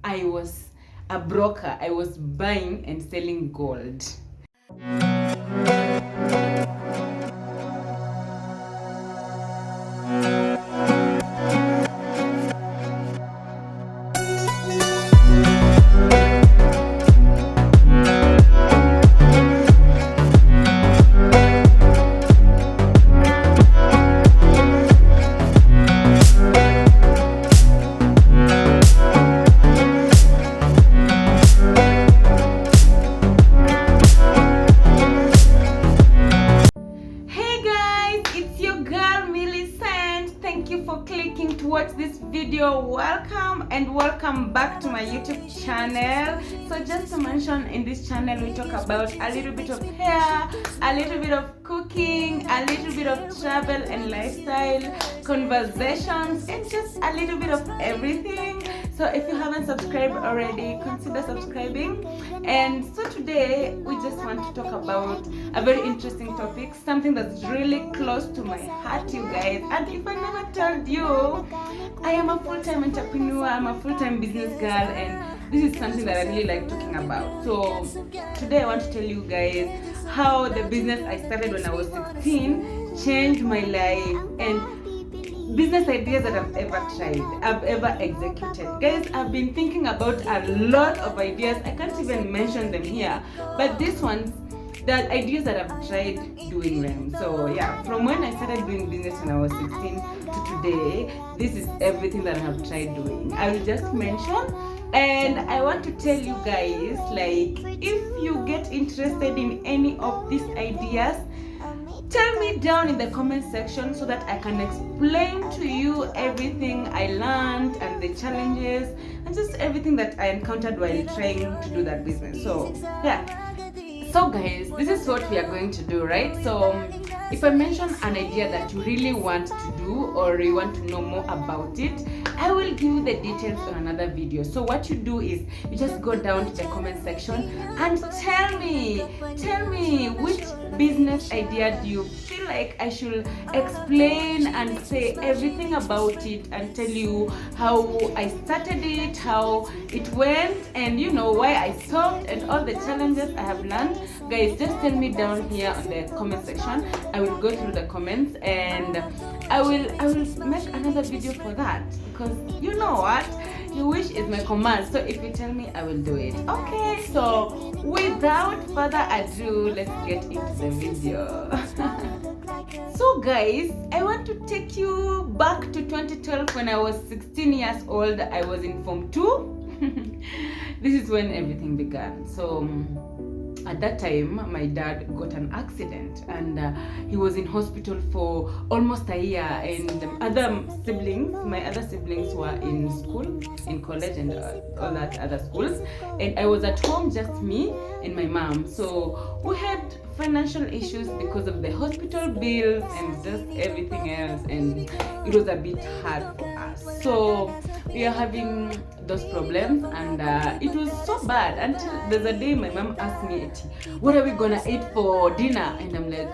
I was a broker. I was buying and selling gold. Clicking to watch this video. Welcome and welcome back to my YouTube channel. So just to mention, in this channel we talk about a little bit of hair, a little bit of cooking, a little bit of travel and lifestyle conversations, and just a little bit of everything. So if you haven't subscribed already, consider subscribing. And so today we just want to talk about a very interesting topic, something that's really close to my heart, you guys. And if I never told you, I am a full-time entrepreneur, I'm a full-time business girl, and this is something that I really like talking about. So today I want to tell you guys how the business I started when I was 16 changed my life, and business ideas that I've ever tried, I've ever executed. Guys, I've been thinking about a lot of ideas. I can't even mention them here, but these ones, the ideas that I've tried doing them. So yeah, from when I started doing business when I was 16 to today, this is everything that I have tried doing. I will just mention, and I want to tell you guys, like, if you get interested in any of these ideas, tell me down in the comment section so that I can explain to you everything I learned and the challenges and just everything that I encountered while trying to do that business. So yeah. So guys, this is what we are going to do, right? So if I mention an idea that you really want to do or you want to know more about it, I will give you the details on another video. So what you do is you just go down to the comment section and tell me which business idea do you feel like I should explain and say everything about it and tell you how I started it, how it went, and you know why I solved and all the challenges I have learned. Guys, just tell me down here on the comment section. I will go through the comments and I will make another video for that, because you know what, your wish is my command. So if you tell me, I will do it. Okay, so without further ado, let's get into the video. So guys, I want to take you back to 2012 when I was 16 years old. I was in Form 2. This is when everything began. So at that time, my dad got an accident and he was in hospital for almost a year, and my other siblings were in school, in college and all that other schools, and I was at home, just me and my mom. So we had financial issues because of the hospital bills and just everything else, and it was a bit hard for us. So we are having those problems, and it was so bad until there's a day my mom asked me, what are we gonna eat for dinner? And I'm like,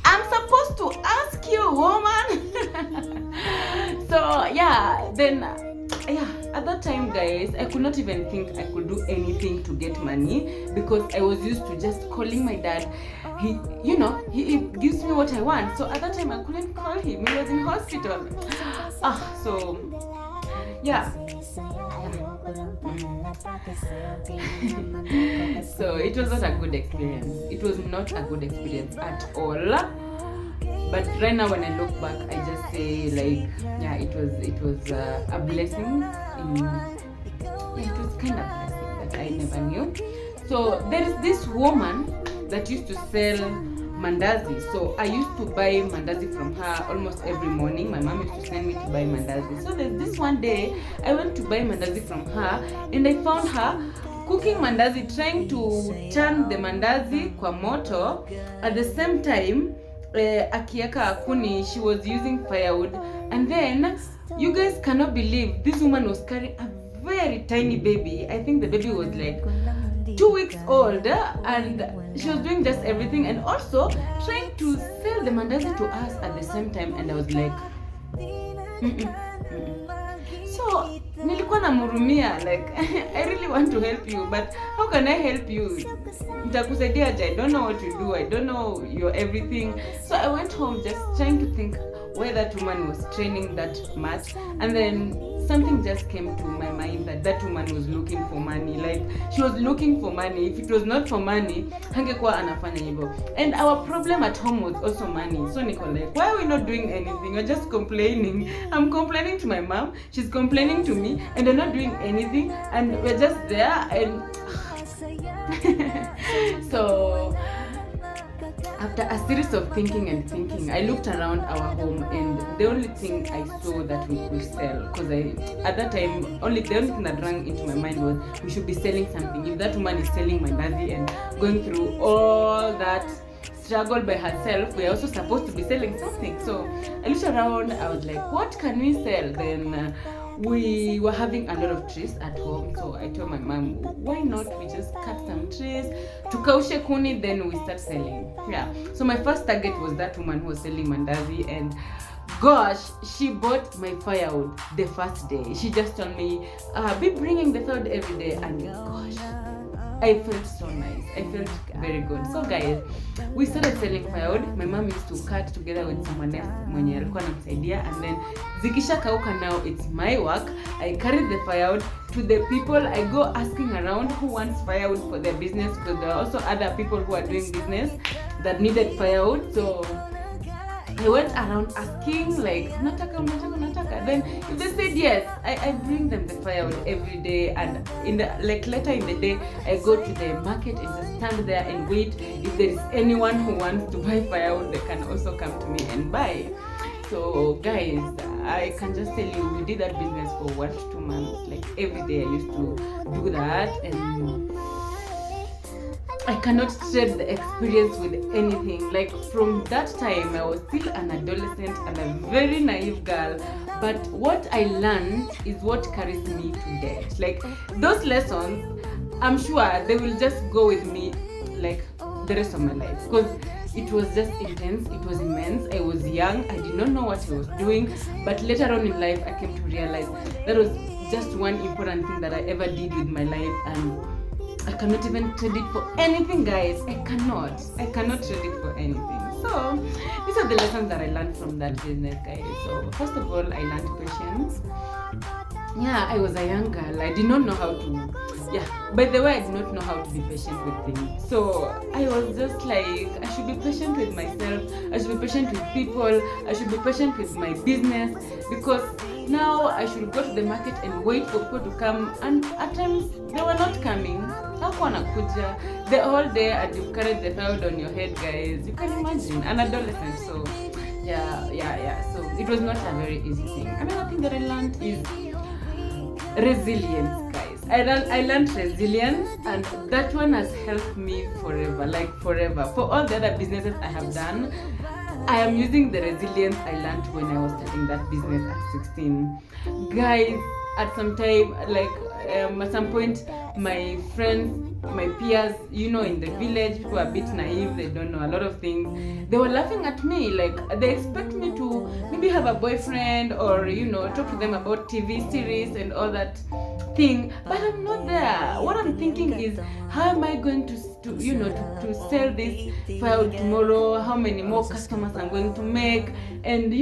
I'm supposed to ask you, woman. So yeah, then at that time, guys, I could not even think I could do anything to get money, because I was used to just calling my dad. He gives me what I want. So at that time I couldn't call him, he was in hospital. So yeah. So it was not a good experience. It was not a good experience at all. But right now when I look back, I just say, like, yeah, it was a blessing. It was kind of a blessing that I never knew. So there is this woman that used to sell mandazi. So I used to buy mandazi from her almost every morning. My mom used to send me to buy mandazi. So there's this one day I went to buy mandazi from her, and I found her cooking mandazi, trying to turn the mandazi kwa moto. At the same time, akieka kuni, she was using firewood. And then, you guys cannot believe, this woman was carrying a very tiny baby. I think the baby was like 2 weeks old, and she was doing just everything, and also trying to sell the mandazi to us at the same time. And I was like, So nilikuwa namhurumia, like I really want to help you, but how can I help you? Nitakusaidia aje? I don't know what to do. I don't know your everything. So I went home just trying to think why that woman was training that much, and then something just came to my mind that woman was looking for money. Like she was looking for money. If it was not for money, hangekuwa anafanya hivyo. And our problem at home was also money. So niko like, why are we not doing anything? We're just complaining. I'm complaining to my mom. She's complaining to me, and they're not doing anything. And we're just there. And so after a series of thinking, I looked around our home, and the only thing I saw that we could sell, because at that time, the only thing that rang into my mind was we should be selling something. If that woman is selling mandazi and going through all that struggle by herself, we are also supposed to be selling something. So I looked around, I was like, what can we sell? Then we were having a lot of trees at home, so I told my mom, why not we just cut some trees, tukaushe kuni, then we start selling. Yeah, so my first target was that woman who was selling mandazi, and gosh, she bought my firewood the first day. She just told me, be bringing the firewood every day, and gosh, I felt so nice. I felt very good. So guys, we started selling firewood. My mom used to cut together with someone else mwenye alikuwa anamsaidia, and then zikisha kauka, now it's my work. I carry the firewood to the people. I go asking around who wants firewood for their business, because there are also other people who are doing business that needed firewood. So I went around asking, like, nataka. Then if they said yes, I bring them the firewood every day, and later in the day, I go to the market and just stand there and wait. If there is anyone who wants to buy firewood, they can also come to me and buy. So guys, I can just tell you, we did that business for 1 to 2 months. Like every day I used to do that, and I cannot trade the experience with anything. Like from that time, I was still an adolescent and a very naive girl. But what I learned is what carries me to date. Like those lessons, I'm sure they will just go with me like the rest of my life, because it was just intense. It was immense. I was young. I did not know what I was doing. But later on in life, I came to realize that was just one important thing that I ever did with my life, and I cannot even trade it for anything, guys. I cannot trade it for anything. So these are the lessons that I learned from that business, guys. So first of all, I learned patience. Yeah, I was a young girl. I did not know how to. Yeah, by the way, I did not know how to be patient with things. So I was just like, I should be patient with myself. I should be patient with people. I should be patient with my business, because now I should go to the market and wait for people to come, and at times they were not coming. The whole day, and you carried the firewood on your head, guys. You can imagine an adolescent. So yeah. So it was not a very easy thing. Another thing that I learned is resilience, guys. I learned resilience, and that one has helped me forever, like forever. For all the other businesses I have done, I am using the resilience I learned when I was starting that business at 16. Guys, at some time, like at some point, my friends, my peers, in the village, people are a bit naive, they don't know a lot of things. They were laughing at me, like they expect me to maybe have a boyfriend, or talk to them about TV series and all that thing, but I'm not there. What I'm thinking is, how am I going to sell this file tomorrow? How many more customers I'm going to make? And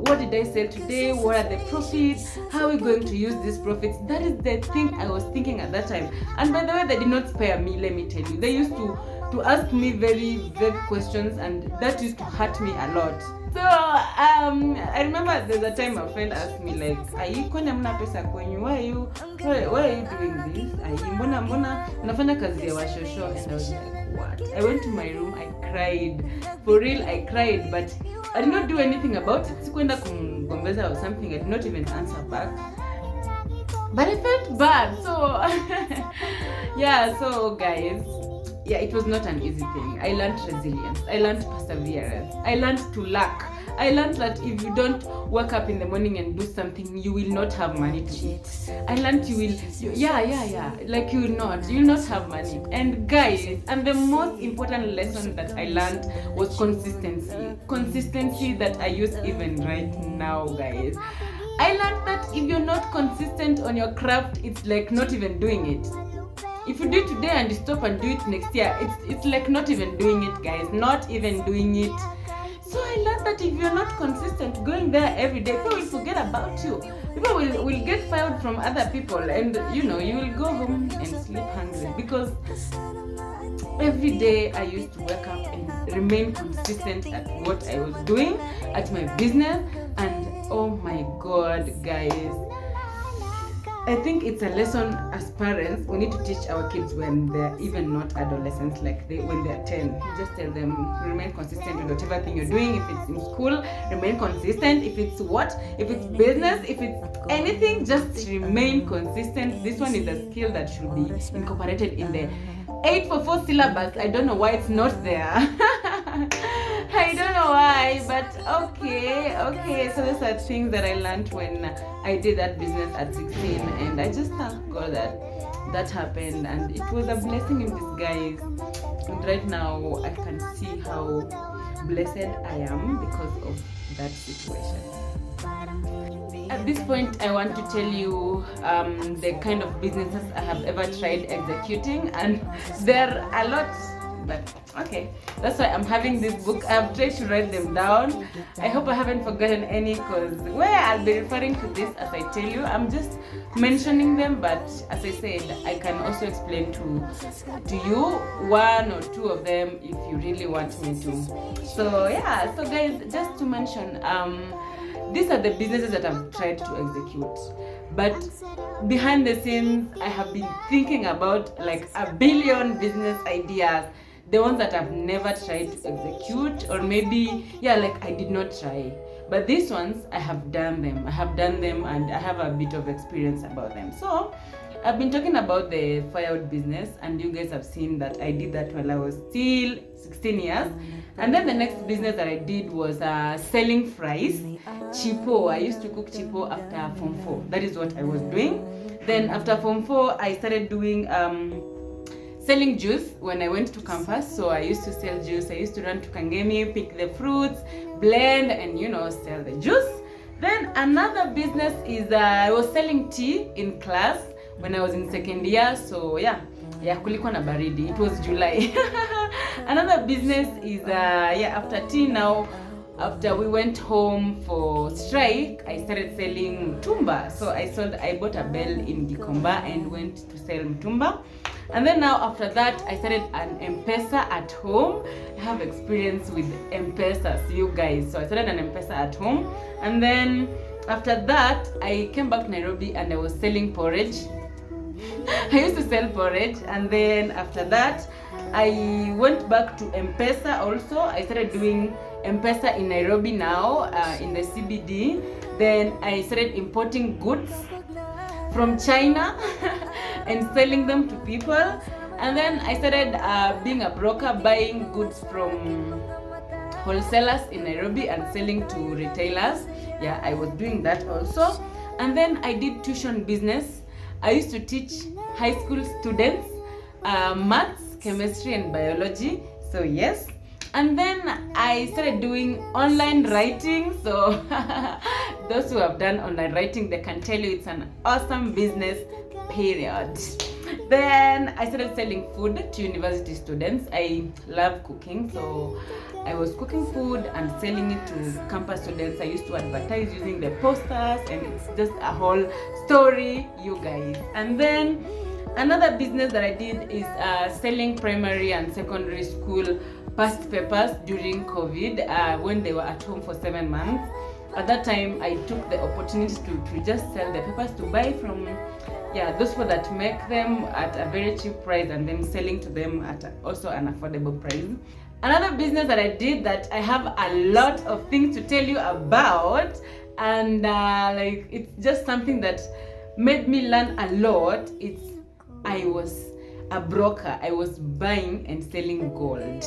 what did I sell today? What are the profits? How are we going to use these profits? That is the thing I was thinking at that time. And by the way, they did not spare me, let me tell you. They used to ask me very vague questions, and that used to hurt me a lot. So I remember there's a time a friend asked me, like, kwani hamna pesa kwenyu? Why are you doing this? Mbona unafanya kazi ya washosho? And I was like, what? I went to my room, I cried. For real, I cried, but I did not do anything about it. Sikuenda kumgombeza or something. I did not even answer back. But I felt bad. So yeah, so guys, yeah, it was not an easy thing. I learned resilience. I learned perseverance. I learned to lack. I learned that if you don't wake up in the morning and do something, you will not have money to eat. I learned you will not have money. And guys, and the most important lesson that I learned was consistency. Consistency that I use even right now, guys. I learned that if you're not consistent on your craft, it's like not even doing it. If you do it today and you stop and do it next year, it's like not even doing it, guys. Not even doing it. So I learned that if you're not consistent going there every day, people will forget about you. People will get fired from other people, and you will go home and sleep hungry. Because every day I used to wake up and remain consistent at what I was doing, at my business, and oh my God, guys, I think it's a lesson as parents. We need to teach our kids when they're even not adolescents, like when they're 10. You just tell them, remain consistent with whatever thing you're doing. If it's in school, remain consistent. If it's business, if it's anything, just remain consistent. This one is a skill that should be incorporated in the 844 syllabus. I don't know why it's not there. I don't know why, but okay. So those are things that I learned when I did that business at 16, and I just thank God that happened, and it was a blessing in disguise. And right now I can see how blessed I am because of that situation. At this point, I want to tell you the kind of businesses I have ever tried executing, and there are a lot. But okay, that's why I'm having this book. I've tried to write them down. I hope I haven't forgotten any, because where I'll be referring to this as I tell you, I'm just mentioning them, but as I said, I can also explain to you one or two of them if you really want me to. So yeah, so guys, just to mention, these are the businesses that I've tried to execute. But behind the scenes, I have been thinking about like a billion business ideas. The ones that I've never tried to execute, or maybe, like I did not try. But these ones, I have done them. And I have a bit of experience about them. So, I've been talking about the firewood business, and you guys have seen that I did that while I was still 16 years. And then the next business that I did was selling fries, chipo. I used to cook chipo after Form 4. That is what I was doing. Then after Form 4, I started doing selling juice when I went to campus. So I used to sell juice. I used to run to Kangemi, pick the fruits, blend, and sell the juice. Then another business is I was selling tea in class when I was in second year. So kulikuwa na baridi. It was July. Another business is after tea now. After we went home for strike, I started selling mtumba. So I bought a bell in Gikomba and went to sell mtumba. And then now after that, I started an M-Pesa at home. I have experience with M-Pesas, you guys. So I started an M-Pesa at home. And then after that, I came back to Nairobi and I was selling porridge. I used to sell porridge. And then after that, I went back to M-Pesa also. I started doing M-Pesa in Nairobi now, in the CBD. Then I started importing goods from China and selling them to people. And then I started being a broker, buying goods from wholesalers in Nairobi and selling to retailers. I was doing that also. And then I did tuition business. I used to teach high school students maths, chemistry, and biology. So yes. And then I started doing online writing. So those who have done online writing, they can tell you it's an awesome business, period. Then I started selling food to university students. I love cooking, so I was cooking food and selling it to campus students. I used to advertise using the posters, and it's just a whole story, you guys. And then another business that I did is selling primary and secondary school past papers during COVID, when they were at home for 7 months. At that time, I took the opportunity to just sell the papers, to buy from those people that make them at a very cheap price, and then selling to them at also an affordable price. Another business that I did that I have a lot of things to tell you about, and it's just something that made me learn a lot. I was a broker. I was buying and selling gold,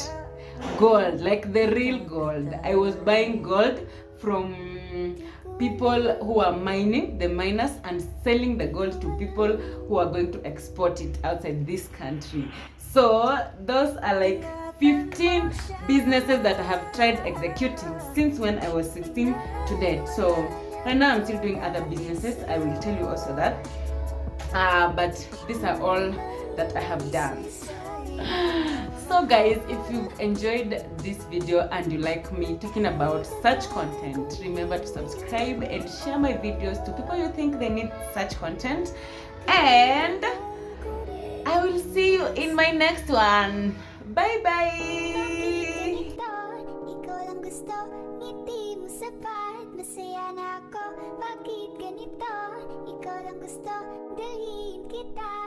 like the real gold. I was buying gold from people who are mining, the miners, and selling the gold to people who are going to export it outside this country. So those are like 15 businesses that I have tried executing since when I was 16 to date. So Right now I'm still doing other businesses. I will tell you also that. But these are all that I have done. So guys, if you've enjoyed this video and you like me talking about such content, remember to subscribe and share my videos to people you think they need such content. And I will see you in my next one. Bye bye. Masaya na ako, bakit ganito? Ikaw lang gusto, dalhin kita.